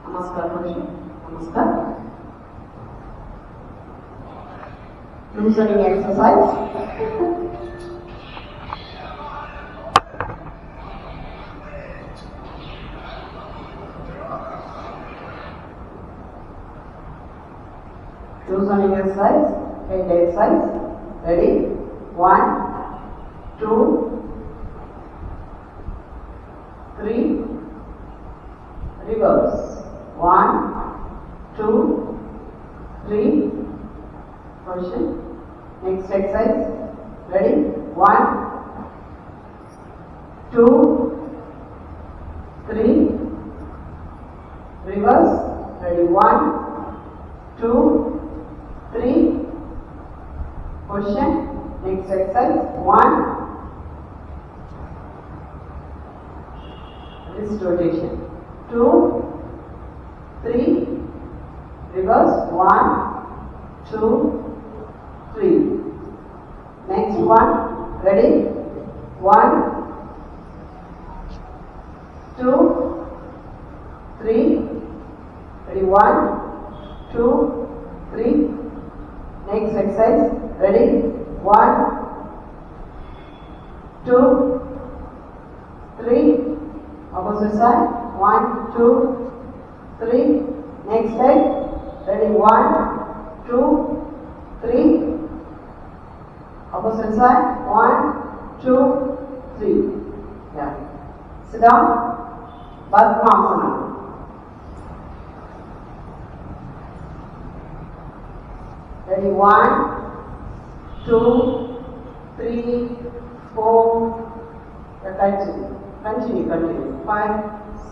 नमस्कार Harshi. Namaskar. Loosening exercise. Loosening exercise. Hand exercise. Ready? 1, 2, 3. Reverse. 1, 2, 3. Position. Next exercise. Ready? 1, 2, 3. Reverse. Ready? 1, 2, 3. Position. Next exercise. 1. Wrist rotation. 2, 3. Reverse. 1, 2, 3. Next one. Ready? 1, 2, 3. Ready? 1, 2, 3. Next exercise. Ready? 1, 2, 3. Opposite side. 1, 2, 3. Next leg. Ready? 1, 2, 3. Opposite side. 1, 2, 3. Yeah. Sit down. Padmasana. Ready? 1, 2, 3, 4. Continue. 5,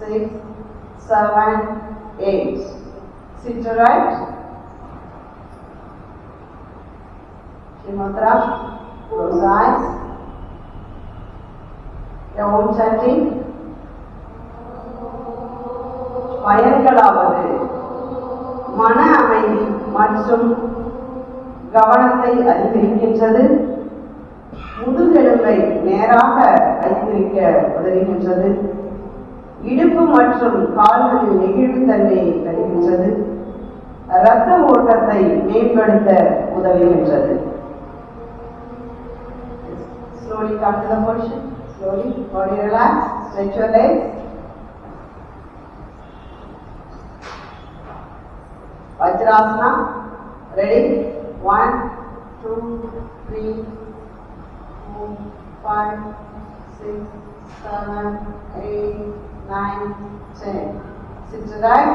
6, 7, 8. Sit to right. Shimatra. Close eyes. Your own chanting. பயன்களாவது மன அமைதி மற்றும் கவனத்தை அதிகரிக்கின்றது, முதுகெலும்பை நேராக வைத்திருக்க உதவுகின்றது, இடுப்பு மற்றும் கால்களின் நெகிழ்வுத்தன்மையை தருகின்றது, இரத்த ஓட்டத்தை மேம்படுத்த உதவுகின்றது. Slowly come to the position. Slowly, body relax. Stretch your legs. Vajrasana. Ready? 1, 2, 3, 4, 5, 6, 7, 8, 9, 10. Sit to right.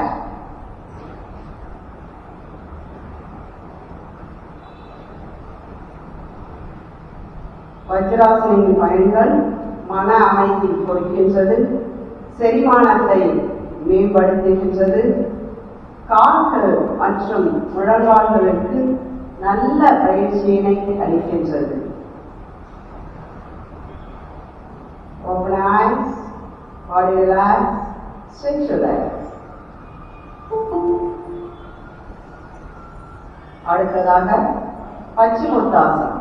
வஜ்ராசனின் பயன்கள் மன அமைதி கொடுக்கின்றது, செரிமானத்தை மேம்படுத்துகின்றது, கால்கள் மற்றும் முழங்கால்களுக்கு நல்ல பயிற்சியினை அளிக்கின்றது. Open eyes, body relax, stretch your legs. அடுத்ததாக பச்சிமுத்தாசனம்.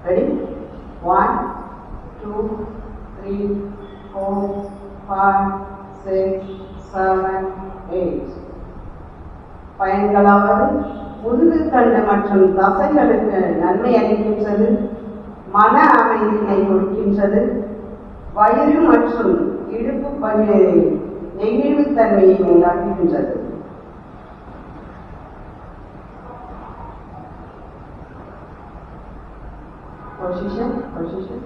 Ready? 1, 2, 3, 4, 5, 6, 7, 8. பயன்களாவது முதுகுத்தண்டு மற்றும் தசைகளுக்கு நன்மை அளிக்கின்றது, மன அமைதியை கொடுக்கின்றது, வயிறு மற்றும் இடுப்பு பகுதியை நெகிழ்வுத்தன்மையை உண்டாக்குகின்றது. Position.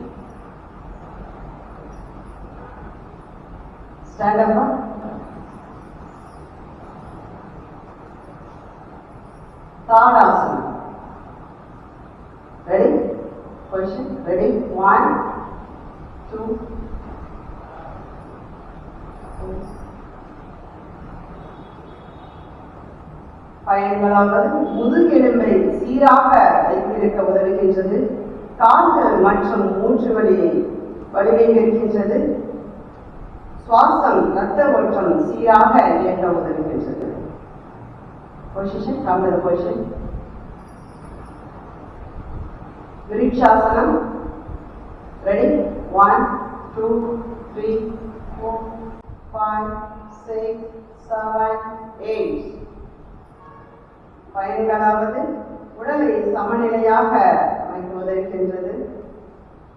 Stand up. Tadasana. Ready? Position. Ready? 1, 2. பயன்களாவது முதுகெலும்பை சீராக வைத்திருக்க உதவுகின்றது, கால்கள் மற்றும் மூச்சு வலிமையிருக்கின்றது, சுவாசம் இரத்த ஓட்டம் சீராக இயக்க உதவுகின்றது. Position. Come to the position. Vrikshasana. Ready? 1, 2, 3, 4, 5, 6, 7, 8. பயன்களாவது உடலை சமநிலையாக அமைக்க உதவுகின்றது.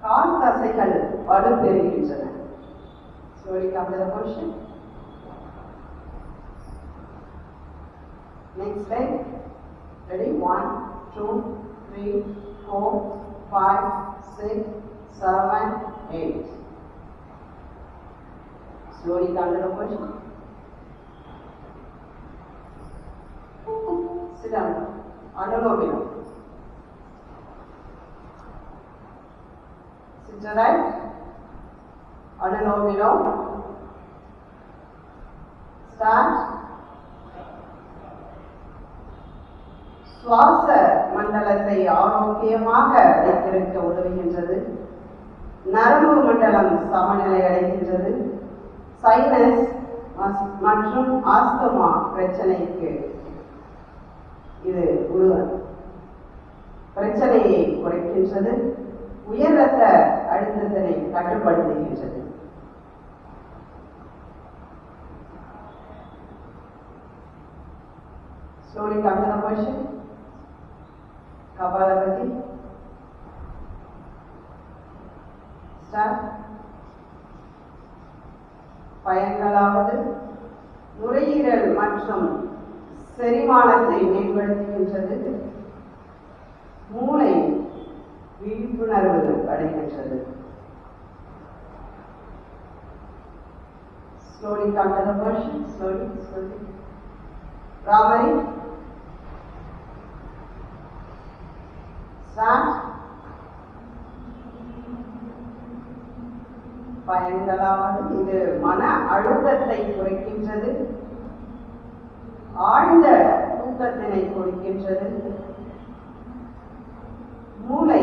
கால் தசைகள் வலுப்பெறுகின்றன. Slowly come to the position. Next leg. Ready? 1, 2, 3, 4, 5, 6, 7, 8. Slowly come to the position. Sit down. Anulom. Sit to right. Anulom. Start. சுவாச மண்டலத்தை ஆரோக்கியமாக வைத்திருக்க உதவுகின்றது. நரம்பு மண்டலம் சமநிலை அடைகின்றது. சைனஸ் மற்றும் ஆஸ்துமா பிரச்சனைக்கு இது பிரச்சனையை குறைக்கின்றது. உயர் ரத்த அழுத்தத்தினை கட்டுப்படுத்துகின்றது. Slowly come to the position. Kapalabhati. Start. பயன்களாவது நுரையீரல் மற்றும் செரிமானத்தை மேம்படுத்துகின்றது. மூளை விழிப்புணர்வு அடைகின்றது. Slowly come to the position. Slowly. Ramari. Start. பயன்களாவது இது மன அழுத்தத்தை குறைக்கின்றது. ஆழ்ந்த தூக்கத்தினை கொடுக்கின்றது. மூளை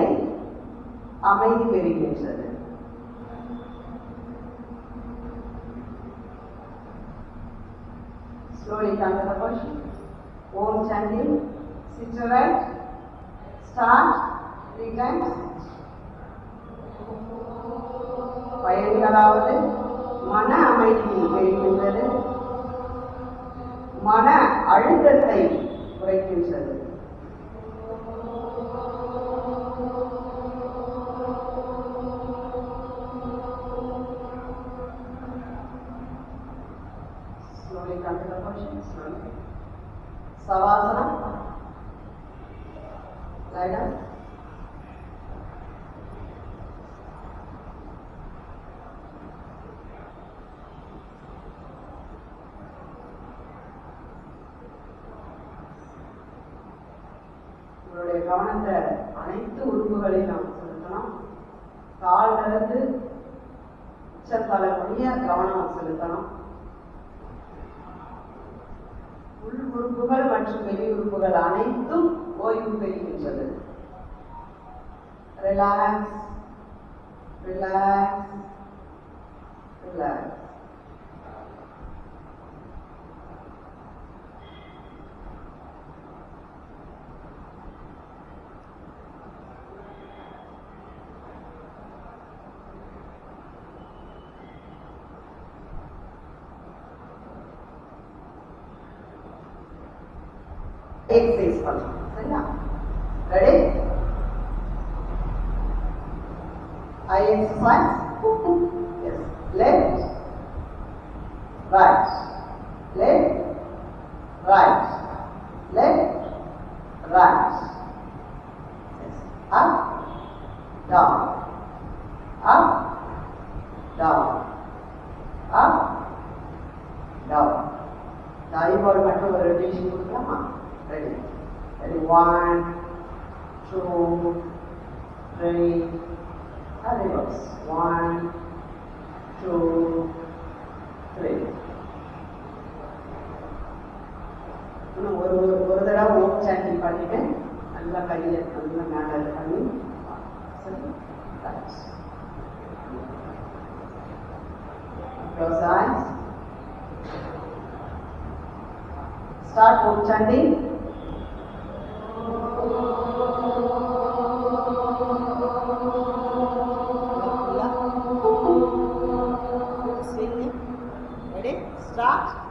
அமைதி பெறுகின்றது. Slowly come to the position. Om chanting. Sit to right. Start. 3 times. பயன்களாவது மன அமைதி பெறுகின்றது. மன அழுத்தத்தை குறைக்கின்றது. Slowly come to the position. Slowly. Savasana. Lie down. உங்களுடைய கவனத்தை அனைத்து உறுப்புகளையும் நாம் செலுத்தலாம். காலிலிருந்து உச்சத்தலை முடிய கவனம் செலுத்தலாம். உள் உறுப்புகள் மற்றும் வெளி உறுப்புகள் அனைத்தும் ஓய்வு பெறுகின்றது. Relax relax relax. Exercise பண்ணலாம். சரியா? Ready? I exercise. Yes. Left, right, left, right, left, right. Yes. Up, down, up, down, up, down. தாய்பால் மட்டும் ஒரு ரொட்டேஷன் கொடுக்கலாமா? Ready? Ready? 1, 2, 3. Reverse. 1, 2, 3. இன்னும் ஒரு தடவை ஓம் சாண்டிங் பண்ணிட்டு நல்லா கையை நல்லா மேலே பண்ணி close eyes. Start Om chanting. Ready? Start. start.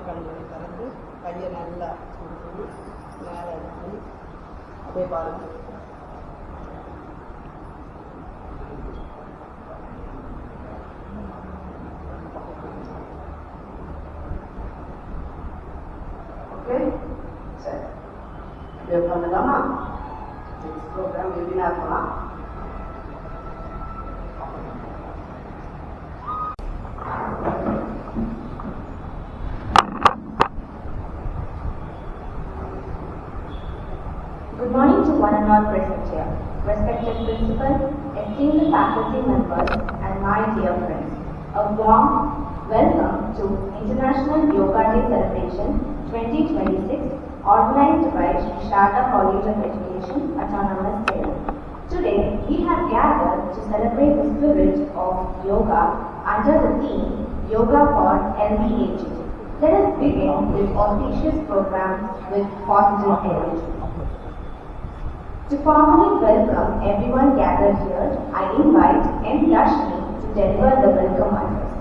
கண்களை திறந்து கையை நல்லா சுடுது மேலே எடுத்து அப்படியே பாருங்க. ஓகே சரி அப்படியே பண்ணலாமா? நெக்ஸ்ட் ப்ரோக்ராம் வெபினார் போகலாம். Good morning to one and all present here, respected principal, esteemed faculty members, and my dear friends. A warm welcome to International Yoga Day Celebration 2026, organized by Sri Sharda College of Education, Autonomous, Salem. Today, we have gathered to celebrate the spirit of yoga under the theme Yoga for Healthy Aging. Let us begin this auspicious program with positive energy. To formally welcome everyone gathered here, I invite M. Rashmi to deliver the welcome address.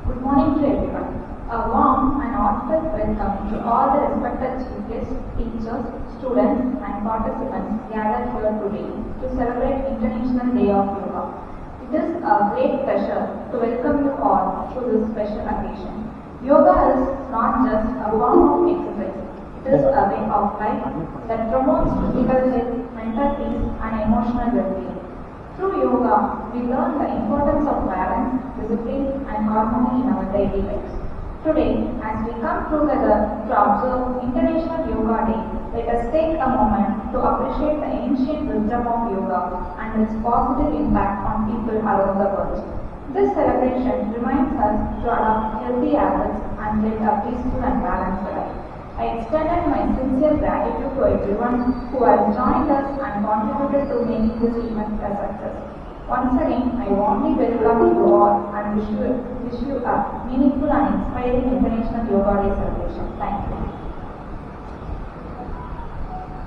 Good morning to everyone. A warm and heartfelt welcome to all the respected chief guests, teachers, students and participants gathered here today to celebrate International Day of Yoga. It is a great pleasure to welcome you all to this special occasion. Yoga is not just a form of exercise. It is a way of life that promotes physical health, mental peace, and emotional well-being. Through yoga, we learn the importance of balance, discipline, and harmony in our daily lives. Today, as we come together to observe International Yoga Day, let us take a moment to appreciate the ancient wisdom of yoga and its positive impact on people around the world. This celebration reminds us to adopt healthy habits and live a peaceful and balanced life. I extended my sincere gratitude to everyone who has joined us and contributed to making this event a success. Once again, I warmly welcome you all and wish you a meaningful and inspiring International Yoga Day celebration. Thank you.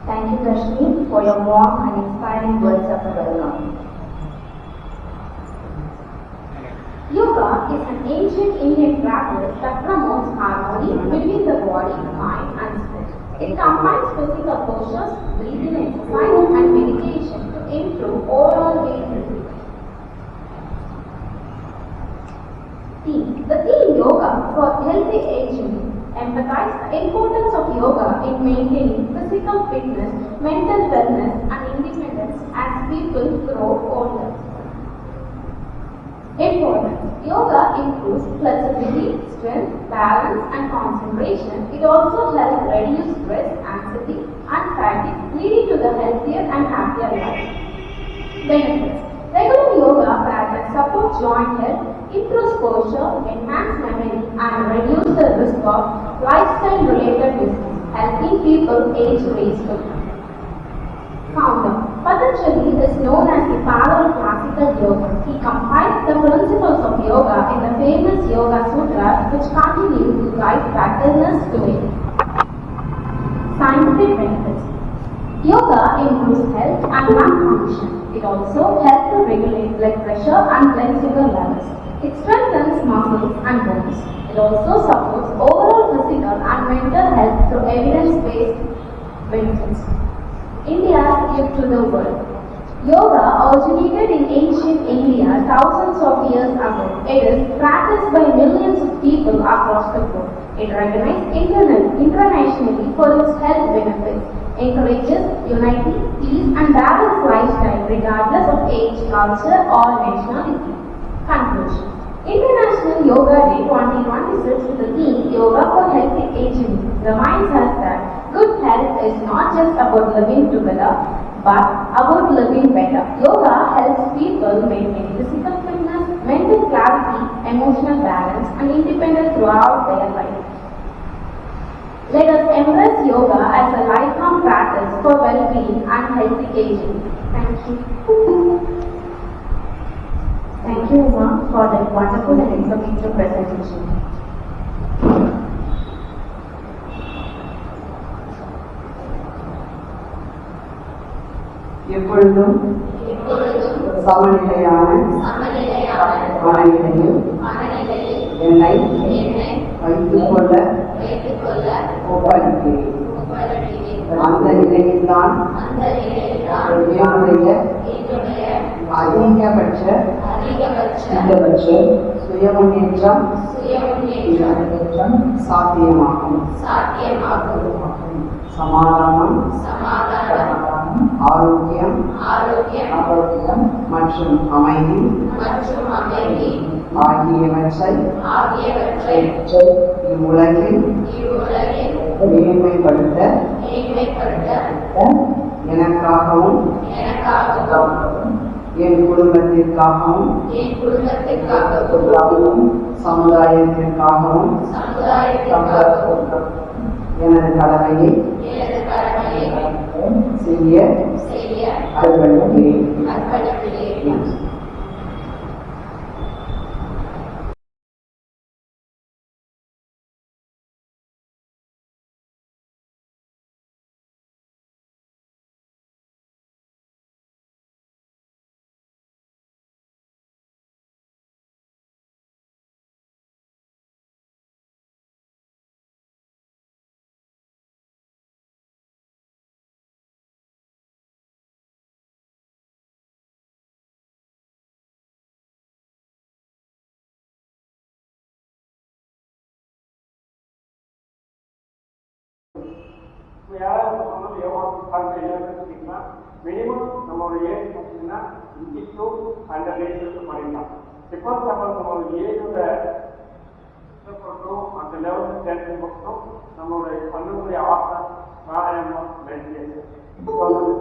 Thank you, Rashmi, for your warm and inspiring words of welcome. Yoga is an ancient Indian practice that promotes harmony between the body, mind, and spirit. It combines physical postures, breathing exercise, and meditation to improve overall health. The theme Yoga for Healthy Aging emphasizes the importance of yoga in maintaining physical fitness, mental wellness, and independence as people grow older. Importance. Yoga improves flexibility, strength, balance, and concentration. It also helps reduce stress, anxiety, and fatigue, leading to the healthier and happier life. Benefits. Regular yoga practice supports joint health, improves posture, enhance memory, and reduce the risk of lifestyle-related disease, helping people age gracefully. Founder. Patanjali is known as the father of classical yoga. He compiled the principles of yoga in the famous Yoga Sutra, which continue to guide practitioners today. Scientific benefits. Yoga improves health and lung function. It also helps to regulate blood pressure and blood sugar levels. It strengthens muscles and bones. It also supports overall physical and mental health through evidence-based benefits. India's gift to the world. Yoga originated in ancient India thousands of years ago. It is practiced by millions of people across the globe. It recognized internationally for its health benefits, encourages unity, peace, and balanced lifestyle regardless of age, culture, or nationality. Conclusion. International Yoga Day 2026 with the theme Yoga for Healthy Aging reminds us that good health is not just about living together, but about living better. Yoga helps people maintain physical fitness, mental clarity, emotional balance, and independence throughout their life. Let us embrace yoga as a lifelong practice for well-being and healthy aging. Thank you. Thank you, Uma, for that wonderful and informative presentation. எப்பொழுதும் சமநிலையான மனநிலையில் என்னை வைத்துக் கொள்ள ஒப்படைக்கிறேன். அந்த நிலையில்தான் என்னுடைய அதிகபட்ச சுய முன்னேற்றம் சாத்தியமாகும். சமாதானம், ஆரோக்கியம் மற்றும் அமைதி ஆகியவற்றை இவ்வுலகில் மேன்மைப்படுத்த எனக்காகவும் என் குடும்பத்திற்காகவும் சமுதாயத்திற்காகவும் எனது கடமையை செய்ய அர்ப்பணிக்கிறேன். யாராவது யோகா பார்த்தீங்கன்னா மினிமம் நம்மளுடைய ஏஜ் பார்த்தீங்கன்னா 52 100 ஏஜ் பண்ணிடலாம். பிகாஸ் நம்மளுடைய ஏஜோட அந்த லெவலுக்கு சேர்ந்து மட்டும் நம்மளுடைய பண்ணக்கூடிய ஆசை பிராணாயாமம் மெடிடேஷன்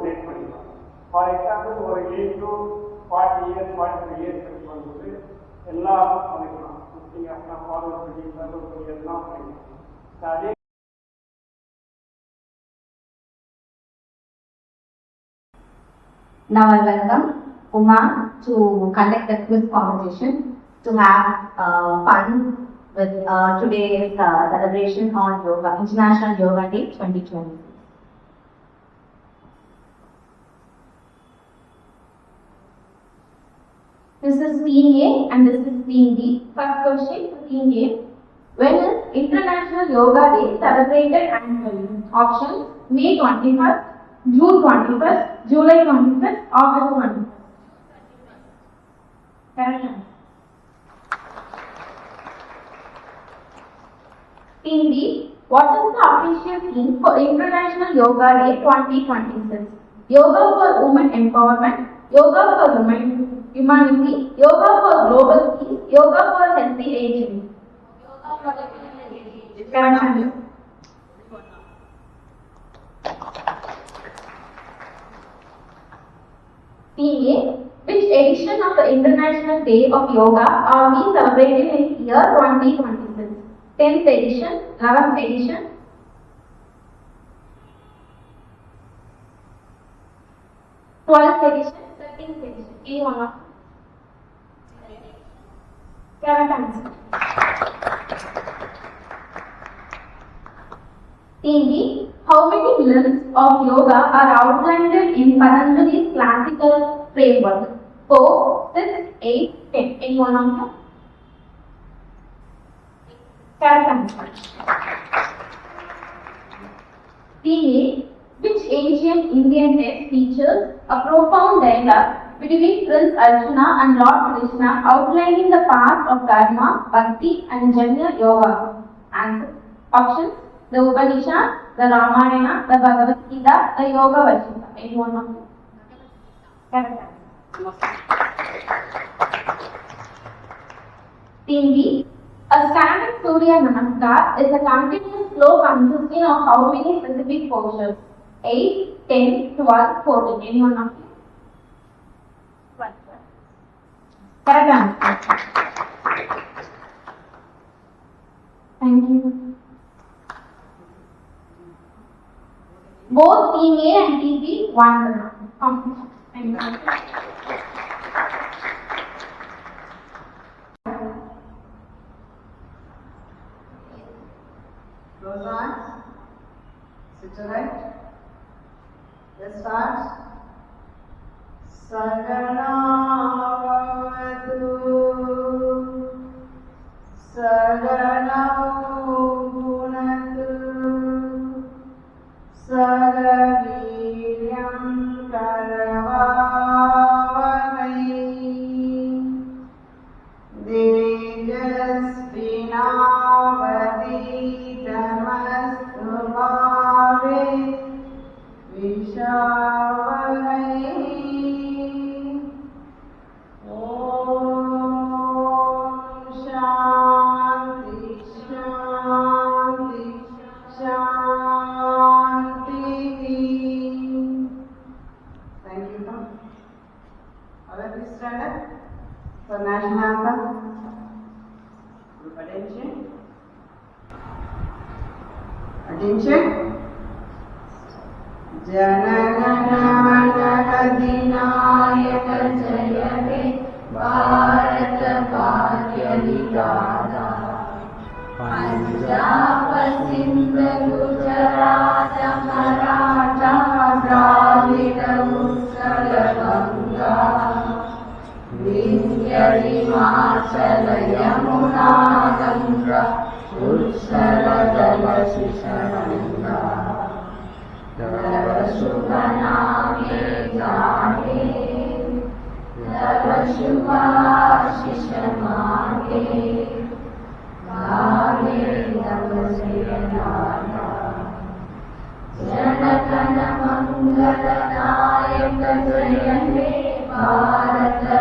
செட் பண்ணிக்கலாம். ஃபார் எக்ஸாம்பிள் ஒரு ஏஜ் டு 40 இயர்ஸ் 43 இயர்ஸ் வரும்போது எல்லாம் பண்ணிக்கலாம். ஃபார்வர்ட் பண்ணி எல்லாம் பண்ணிக்கலாம். அதே Now I welcome Uma to conduct the quiz competition to have fun with today's celebration on Yoga, International Yoga Day 2020. This is Team A and this is Team B. First question for Team A. When is International Yoga Day celebrated annually? Options: May 21st, June 21st, July 21st, August 21st. Correct answer. Team B, what is the official theme for International Yoga Day 2026? Yoga for women empowerment, yoga for humanity, yoga for global peace, yoga for healthy aging. Correct answer. Team A, which edition of the International Day of Yoga are we celebrating in year 2026? 10th edition, 11th edition, 12th edition, 13th edition. A one of correct answer. Team B, how many limbs of yoga are outlined in Patanjali's classical framework? 4, 6, 8, 10. Any one of them? Correct answer. Team A, which ancient Indian text features a profound dialogue between Prince Arjuna and Lord Krishna outlining the path of Dharma, Bhakti and Jnana Yoga? Answer. Options: the Upanishads, the Ramayana, the Bhagavad Gita, the Yoga Vashita. Any one of them? Correct answer. Team B, a standard Surya Namaskar is a continuous flow consisting of how many specific postures? 8, 10, 12, 14. Any one of them? Correct answer. Thank you. Both Team A and Team B won the competition. Thank you. Close eyes. Sit to right. Let's start. Sagana Bhavatu Sagana Bhunatu Sagaviryam Karavavai Tejasvinavaditamastu Bhave Vishavai Om Shanti Shanti Shanti. Thank you. All of you stand up for national anthem. Group attention. Attention. Janagana Adinayaka Jaya He Bharata Bhagya Vidhata Punjab Sindh Gujarat Maratha Dravida Utkal Ganga Vindhya Himachala Yamuna Ganga Utsara Dalasisharanga Shubhaname Jane Tava Shubhashishamane Gane Tava Sriyanana Janagana Mangala Nayaka Jaya He Bharata